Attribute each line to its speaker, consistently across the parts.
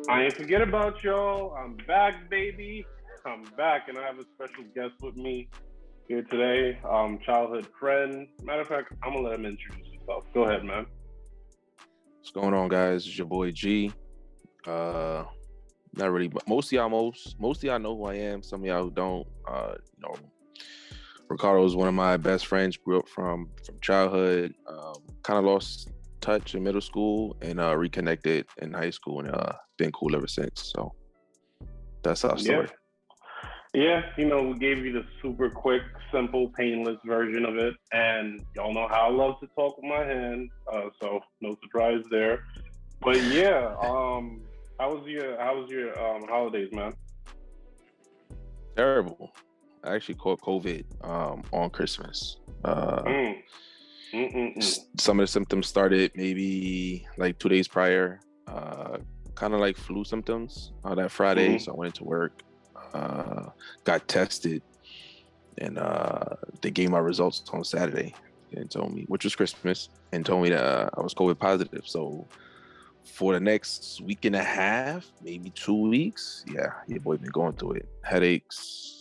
Speaker 1: I ain't forget about y'all. I'm back, baby. I'm back, and I have a special guest with me here today. Childhood friend. Matter of fact, I'm gonna let him introduce himself. Go ahead, man.
Speaker 2: What's going on, guys? It's your boy G. Uh, Not really, but most of y'all know who I am. Some of y'all who don't. Ricardo is one of my best friends. Grew up from childhood. Kind of lost touch in middle school and reconnected in high school, and been cool ever since. So that's our
Speaker 1: Yeah,
Speaker 2: story.
Speaker 1: yeah. We gave you the super quick, simple, painless version of it, and y'all know how I love to talk with my hands. So no surprise there. But yeah, how was your holidays, man?
Speaker 2: Terrible. I actually caught COVID on Christmas.
Speaker 1: Mm, mm, mm, mm.
Speaker 2: Some of the symptoms started maybe like 2 days prior, kind of like flu symptoms that Friday.
Speaker 1: Mm-hmm.
Speaker 2: So I went into work, got tested, and they gave my results on Saturday and told me, which was Christmas, and told me that I was COVID positive. So for the next week and a half, maybe 2 weeks, yeah, your boy been going through it. Headaches,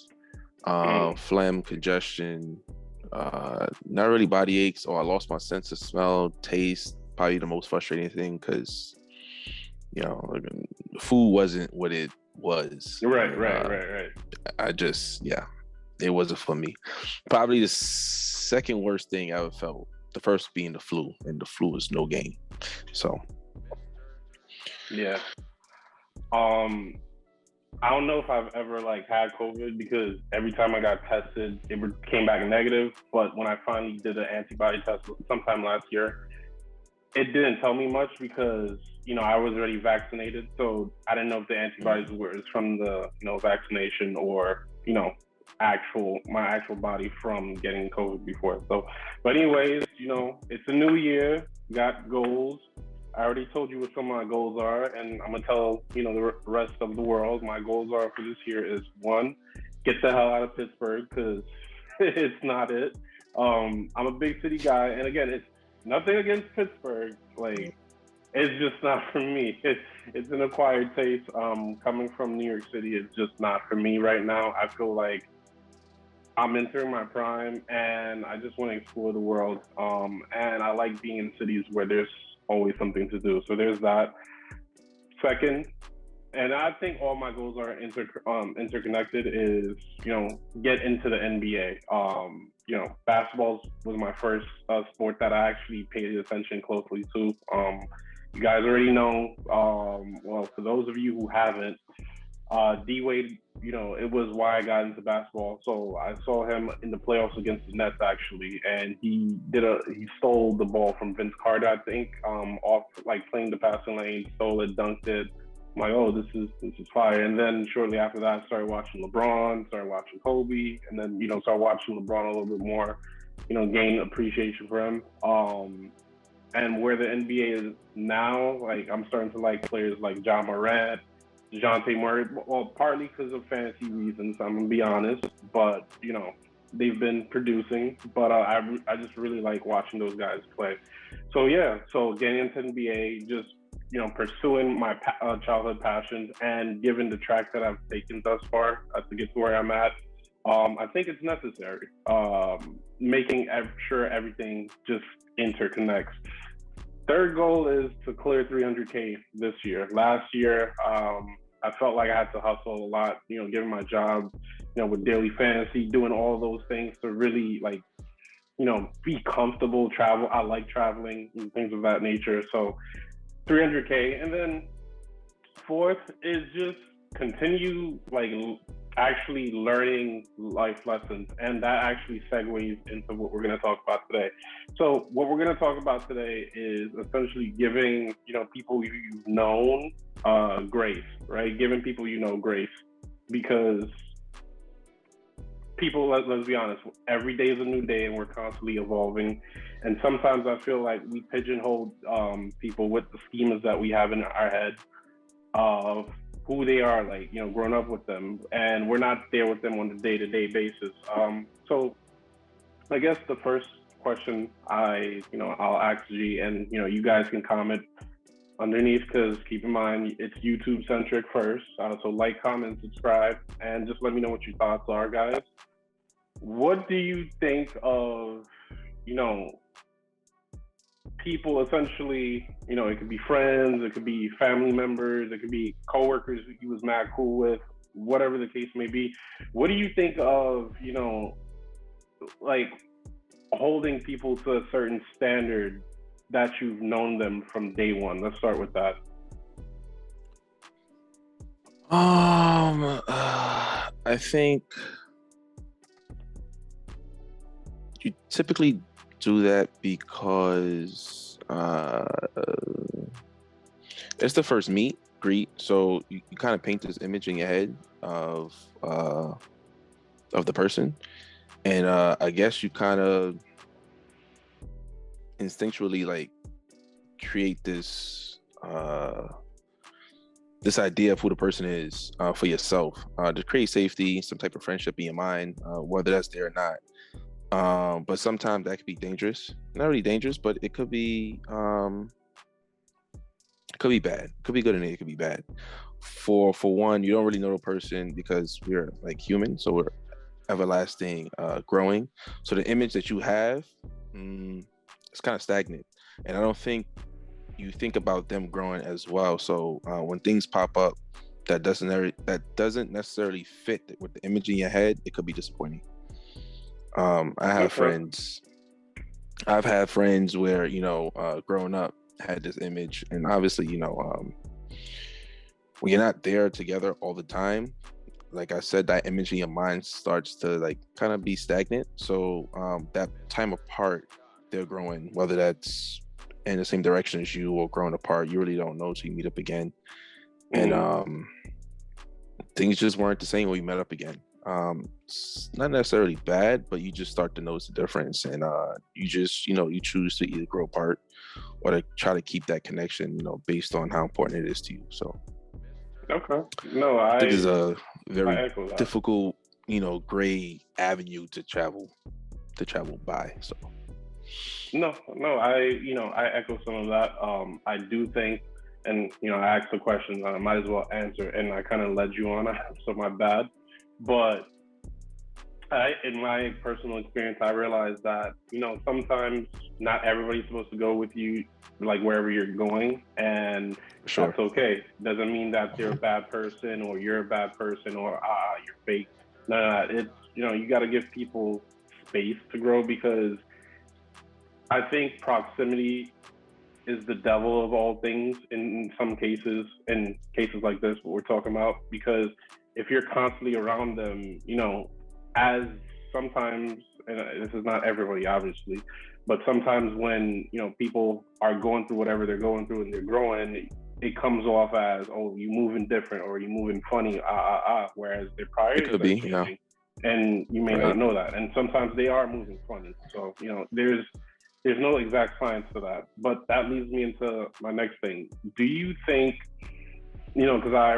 Speaker 1: Mm.
Speaker 2: phlegm, congestion, not really body aches. I lost my sense of smell, taste. Probably the most frustrating thing because the food wasn't what it was,
Speaker 1: Right,
Speaker 2: and
Speaker 1: right, right, right.
Speaker 2: I just it wasn't for me. Probably the second worst thing I ever felt. The first being the flu, and the flu is no game. So
Speaker 1: Yeah. Um, I don't know if I've ever like had COVID because every time I got tested, came back negative. But when I finally did an antibody test sometime last year, it didn't tell me much because I was already vaccinated, so I didn't know if the antibodies were from the vaccination or my actual body from getting COVID before. So, but anyways, it's a new year, got goals. I already told you what some of my goals are, and I'm gonna tell the rest of the world. My goals are for this year is one, get the hell out of Pittsburgh because it's not it. I'm a big city guy, and again, it's nothing against Pittsburgh. Like, it's just not for me. It's an acquired taste. Coming from New York City, it's just not for me right now. I feel like I'm entering my prime, and I just want to explore the world. And I like being in cities where there's always something to do. So there's that. Second, and I think all my goals are interconnected. Is get into the NBA. Basketball was my first sport that I actually paid attention closely to. You guys already know. Well, for those of you who haven't, D Wade, it was why I got into basketball. So I saw him in the playoffs against the Nets actually, and he stole the ball from Vince Carter, I think, off like playing the passing lane, stole it, dunked it. I'm like, oh, this is fire. And then shortly after that, I started watching LeBron, started watching Kobe, and then started watching LeBron a little bit more. Gain appreciation for him. And where the NBA is now, like I'm starting to like players like John Morant, DeJounte Murray, well, partly because of fantasy reasons, I'm gonna be honest, but they've been producing. But I just really like watching those guys play. So yeah, so getting into NBA, just pursuing my childhood passions, and given the track that I've taken thus far to get to where I'm at, I think it's necessary. Making sure everything just interconnects. Third goal is to clear 300K this year. Last year, I felt like I had to hustle a lot, given my job, with daily fantasy, doing all those things to really like, be comfortable, travel. I like traveling and things of that nature. So 300K. And then fourth is just continue like actually learning life lessons, and that actually segues into what we're going to talk about today. So what we're going to talk about today is essentially giving people you've known grace, right? Giving people grace, because people, let's be honest, every day is a new day and we're constantly evolving. And sometimes I feel like we pigeonhole people with the schemas that we have in our head of who they are, like, growing up with them, and we're not there with them on a day-to-day basis. So I guess the first question I'll ask G, and you guys can comment underneath, because keep in mind it's YouTube centric first. So like, comment, subscribe, and just let me know what your thoughts are, guys. What do you think of, you know, people essentially, it could be friends, it could be family members, it could be coworkers who you was mad cool with, whatever the case may be. What do you think of, like holding people to a certain standard that you've known them from day one? Let's start with that.
Speaker 2: I think you typically do that because it's the first meet greet, so you kind of paint this image in your head of the person, and I guess you kind of instinctually like create this this idea of who the person is for yourself, to create safety, some type of friendship in your mind, whether that's there or not. But sometimes that could be dangerous. Not really dangerous, but it could be bad. Could be good and it could be bad. For one, you don't really know the person because we're like human, so we're everlasting, growing. So the image that you have, it's kind of stagnant, and I don't think you think about them growing as well. So when things pop up that doesn't necessarily fit with the image in your head, it could be disappointing. I've had friends where, growing up had this image, and obviously, when you're not there together all the time, like I said, that image in your mind starts to like kind of be stagnant. So that time apart, they're growing, whether that's in the same direction as you or growing apart, you really don't know till you meet up again. And things just weren't the same when we met up again. It's not necessarily bad, but you just start to notice the difference, and you just, you choose to either grow apart or to try to keep that connection, based on how important it is to you. So
Speaker 1: okay, no, I
Speaker 2: think it's a very difficult, gray avenue to travel by. So
Speaker 1: no, I echo some of that. I do think, and I asked the question, I might as well answer, and I kind of led you on, so my bad. But in my personal experience, I realized that, sometimes not everybody's supposed to go with you, like wherever you're going, and
Speaker 2: sure,
Speaker 1: that's okay. Doesn't mean that they're a bad person or you're a bad person or you're fake. No, it's, you got to give people space to grow, because I think proximity is the devil of all things in some cases, in cases like this, what we're talking about, because if you're constantly around them, as sometimes, and this is not everybody obviously, but sometimes when, people are going through whatever they're going through and they're growing, it comes off as, oh, you moving different or you moving funny, whereas their priorities are changing, and you may not know that. And sometimes they are moving funny. So, there's no exact science to that. But that leads me into my next thing. Do you think, because I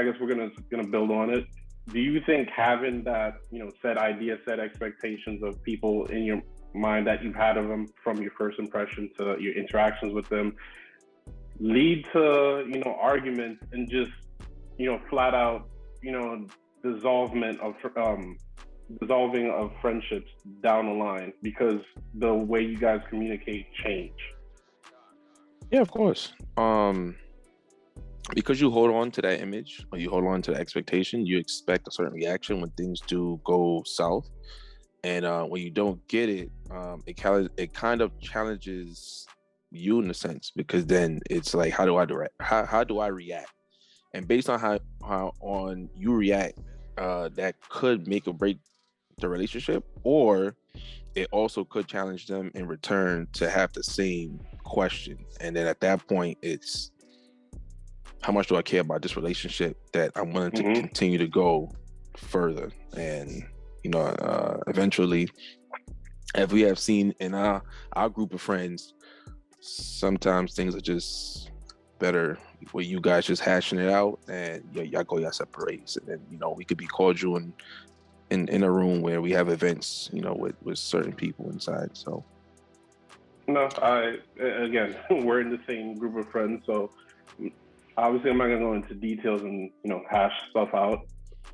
Speaker 1: guess we're gonna build on it. Do you think having that, set idea, set expectations of people in your mind that you've had of them from your first impression to your interactions with them lead to, arguments and just, flat out, dissolving of friendships down the line because the way you guys communicate change?
Speaker 2: Yeah, of course. Because you hold on to that image or you hold on to the expectation, you expect a certain reaction when things do go south. And when you don't get it, it kind of challenges you in a sense, because then it's like, how do I react? And based on how on you react, that could make or break the relationship, or it also could challenge them in return to have the same question. And then at that point, it's, how much do I care about this relationship that I'm willing to continue to go further? And eventually, as we have seen in our group of friends, sometimes things are just better where you guys just hashing it out, and y'all separate, and then we could be cordial in a room where we have events, with certain people inside. So
Speaker 1: No, again, we're in the same group of friends, so obviously I'm not gonna go into details and hash stuff out.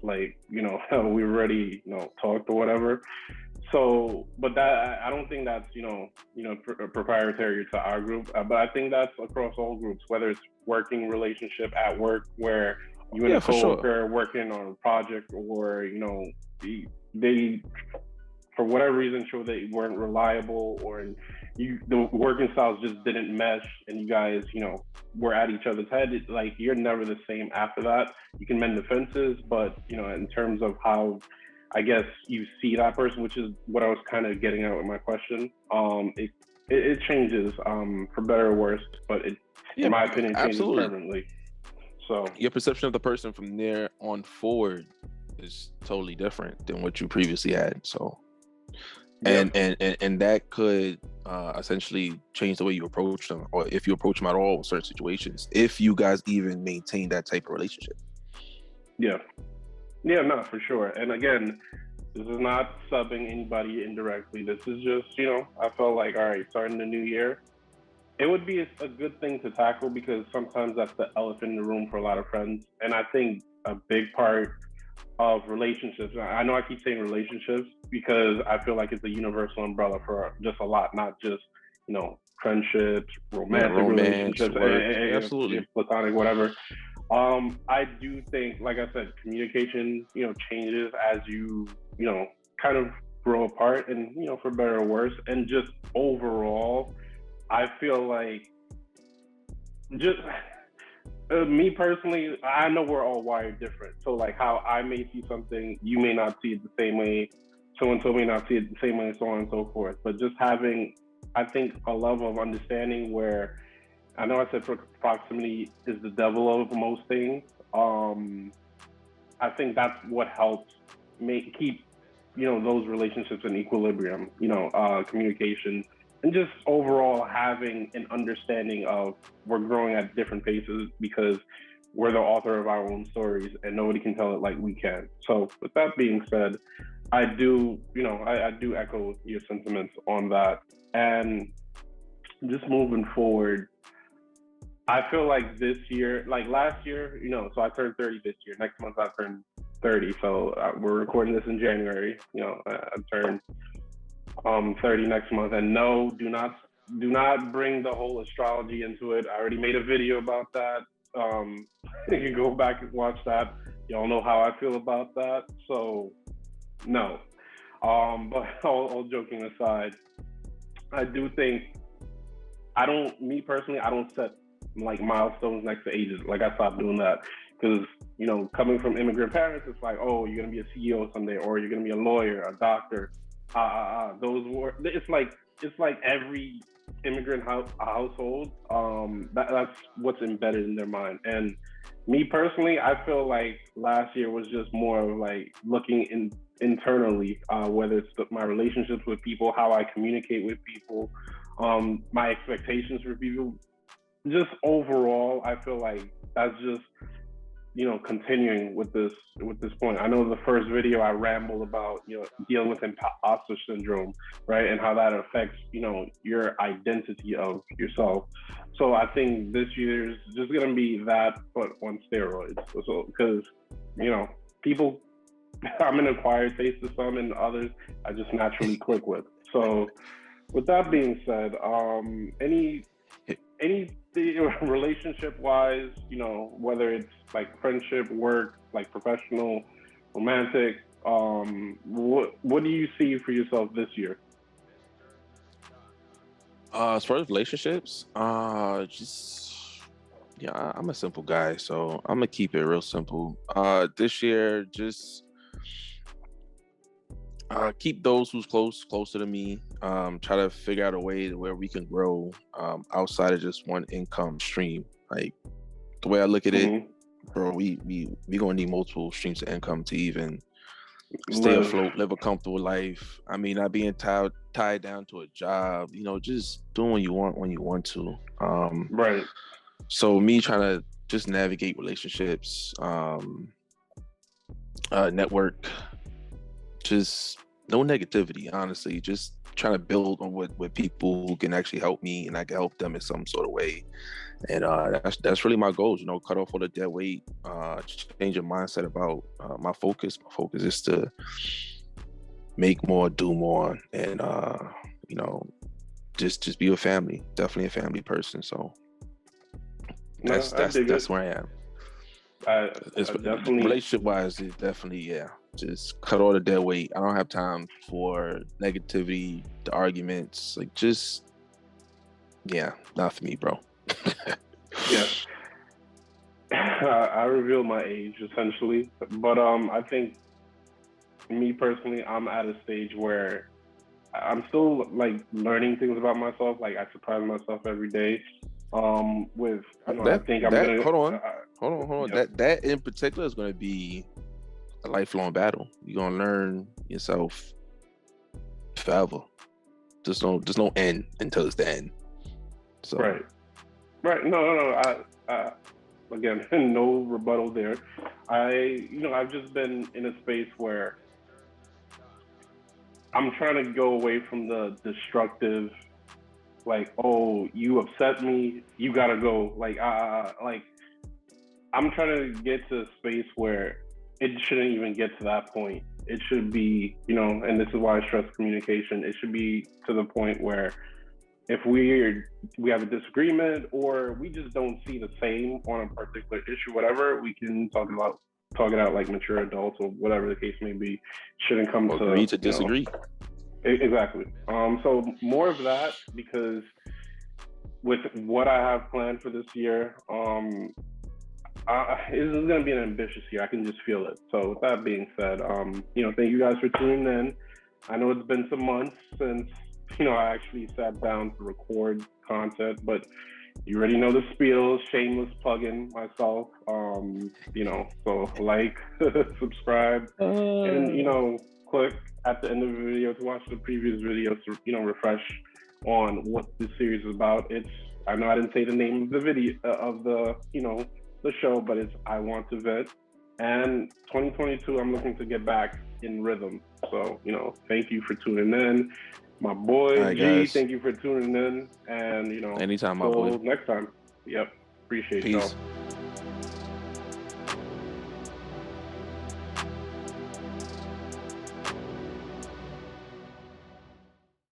Speaker 1: Like we already talked or whatever. So, but that I don't think that's proprietary to our group. But I think that's across all groups, whether it's working relationship at work where you and
Speaker 2: Yeah,
Speaker 1: a
Speaker 2: for sure.
Speaker 1: coworker working on a project, or they for whatever reason show they weren't reliable, or the working styles just didn't mesh, and you guys were at each other's head. It's like you're never the same after that. You can mend the fences, but in terms of how I guess you see that person, which is what I was kind of getting at with my question. It changes for better or worse, but
Speaker 2: Yeah,
Speaker 1: in my opinion, changes
Speaker 2: absolutely.
Speaker 1: permanently. So
Speaker 2: Your perception of the person from there on forward is totally different than what you previously had. So,
Speaker 1: yeah,
Speaker 2: and that could essentially change the way you approach them, or if you approach them at all with certain situations, if you guys even maintain that type of relationship.
Speaker 1: yeah, no, for sure. And again, this is not subbing anybody indirectly. This is just I felt like, all right, starting the new year, it would be a good thing to tackle, because sometimes that's the elephant in the room for a lot of friends. And I think a big part of relationships, I know I keep saying relationships because I feel like it's a universal umbrella for just a lot, not just friendships,
Speaker 2: Yeah,
Speaker 1: romantic
Speaker 2: romance,
Speaker 1: relationships,
Speaker 2: work, absolutely.
Speaker 1: platonic, whatever. I do think, like I said, communication changes as kind of grow apart, and for better or worse. And just overall, I feel like just me personally, I know we're all wired different. So like how I may see something, you may not see it the same way. So and so may not see it the same way, so on and so forth. But just having, I think, a level of understanding where I know I said proximity is the devil of most things. I think that's what helps keep those relationships in equilibrium. Communication, and just overall having an understanding of we're growing at different paces, because we're the author of our own stories, and nobody can tell it like we can. So with that being said, I do I do echo your sentiments on that. And just moving forward, I feel like this year, like last year, so I turned 30 this year. Next month I turn 30. So we're recording this in January. I turn 30 next month. And no, do not bring the whole astrology into it. I already made a video about that. You can go back and watch that. Y'all know how I feel about that. So no. But all joking aside, I do think me personally, I don't set like milestones next to ages. Like I stopped doing that because coming from immigrant parents, it's like, oh, you're gonna be a CEO someday, or you're gonna be a lawyer, a doctor. Those were. It's like every immigrant household. That's what's embedded in their mind. And me personally, I feel like last year was just more of like looking internally, whether it's my relationships with people, how I communicate with people, my expectations for people. Just overall, I feel like that's just continuing with this point. I know the first video I rambled about dealing with imposter syndrome, right, and how that affects your identity of yourself. So I think this year's just gonna be that, but on steroids. So because people, I'm an acquired taste to some, and others I just naturally click with. So with that being said, any relationship wise, whether it's like friendship, work, like professional, romantic, what do you see for yourself this year?
Speaker 2: As far as relationships, I'm a simple guy, so I'm gonna keep it real simple. This year, just keep those who's closer to me. Try to figure out a way where we can grow outside of just one income stream. Like the way I look at it, bro, we gonna need multiple streams of income to even stay afloat, live a comfortable life. I mean, not being tied down to a job. Just doing what you want when you want to.
Speaker 1: Right.
Speaker 2: So me trying to just navigate relationships, network. Just no negativity, honestly. Just trying to build on with people who can actually help me, and I can help them in some sort of way. And that's really my goals, cut off all the dead weight, change your mindset about my focus. My focus is to make more, do more, and just be a family. Definitely a family person. So that's where I am.
Speaker 1: Definitely,
Speaker 2: relationship wise, it definitely, just cut all the dead weight. I don't have time for negativity, the arguments, not for me, bro.
Speaker 1: Yeah. I revealed my age essentially, but I think me personally, I'm at a stage where I'm still like learning things about myself. Like I surprise myself every day. With I think I'm gonna
Speaker 2: hold on. Yeah. That in particular is going to be a lifelong battle. You're gonna learn yourself forever. There's no end until it's the end. So
Speaker 1: right. No. I again, no rebuttal there. I've just been in a space where I'm trying to go away from the destructive, like, oh, you upset me, you gotta go. Like I'm trying to get to a space where it shouldn't even get to that point. It should be, and this is why I stress communication. It should be to the point where if we have a disagreement or we just don't see the same on a particular issue, whatever, we can talk it out like mature adults or whatever the case may be. Shouldn't come to
Speaker 2: agree to disagree.
Speaker 1: Exactly. So more of that, because with what I have planned for this year, this is going to be an ambitious year. I can just feel it. So with that being said, thank you guys for tuning in. I know it's been some months since, I actually sat down to record content, but you already know the spiel, shameless plugging myself. So like, subscribe, and, click at the end of the video to watch the previous videos to, refresh on what this series is about. I know I didn't say the name of the video, of the, the show, but it's I Want to Vent. And 2022, I'm looking to get back in rhythm. So, thank you for tuning in. My boy, G, thank you for tuning in. And,
Speaker 2: anytime, my boy.
Speaker 1: Next time. Yep. Appreciate y'all.